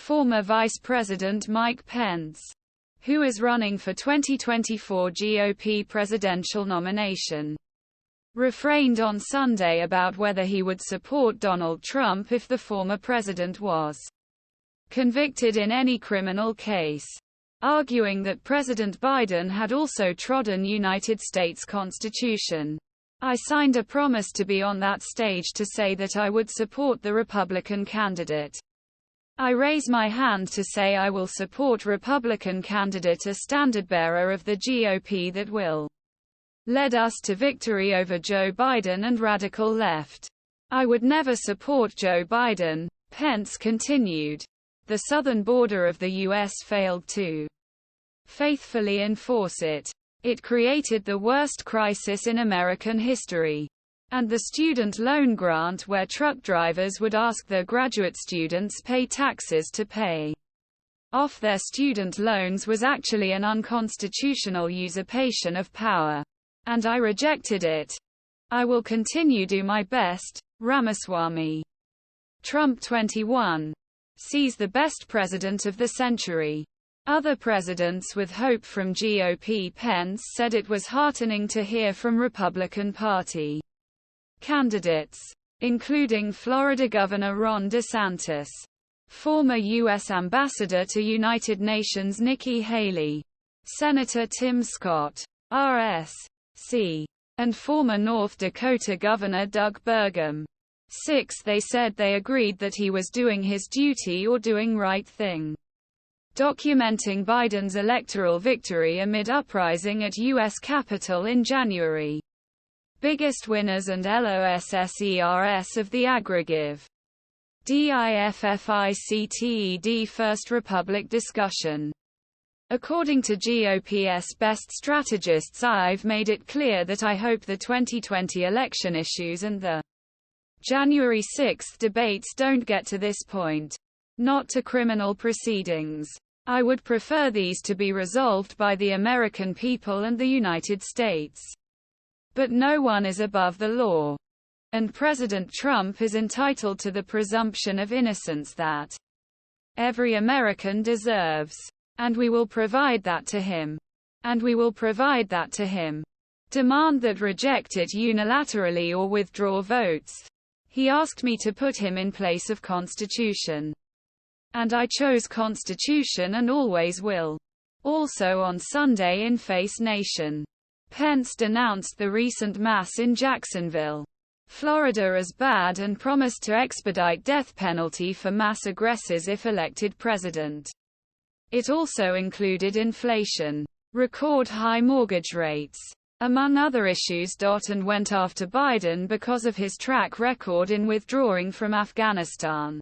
former Vice President Mike Pence, who is running for 2024 GOP presidential nomination, refrained on Sunday about whether he would support Donald Trump if the former president was convicted in any criminal case, arguing that President Biden had also trodden United States Constitution. I signed a promise to be on that stage to say that I would support the Republican candidate. I raise my hand to say I will support Republican candidate, a standard-bearer of the GOP that will lead us to victory over Joe Biden and radical left. I would never support Joe Biden, Pence continued. The southern border of the U.S. failed to faithfully enforce it. It created the worst crisis in American history. And the student loan grant, where truck drivers would ask their graduate students pay taxes to pay off their student loans, was actually an unconstitutional usurpation of power. And I rejected it. I will continue do my best. RAMASWAMY. Trump 21 sees the best president of the century. Other presidents with hope from GOP. Pence said it was heartening to hear from Republican Party candidates, including Florida Governor Ron DeSantis, former U.S. Ambassador to United Nations Nikki Haley, Senator Tim Scott, R.S.C., and former North Dakota Governor Doug Burgum. 6. They said they agreed that he was doing his duty or doing right thing, documenting Biden's electoral victory amid uprising at U.S. Capitol in January. Biggest winners and LOSSERS of the AGGREGIVE. DIFFICTED First Republic Discussion. According to GOP's best strategists, I've made it clear that I hope the 2020 election issues and the January 6 debates don't get to this point. Not to criminal proceedings. I would prefer these to be resolved by the American people and the United States. But no one is above the law. And President Trump is entitled to the presumption of innocence that every American deserves. And we will provide that to him. And we will provide that to him. Demand that reject it unilaterally or withdraw votes. He asked me to put him in place of Constitution. And I chose Constitution and always will. Also on Sunday in Face Nation, Pence denounced the recent mass in Jacksonville, Florida as bad and promised to expedite death penalty for mass aggressors if elected president. It also included inflation, record high mortgage rates, among other issues. And went after Biden because of his track record in withdrawing from Afghanistan.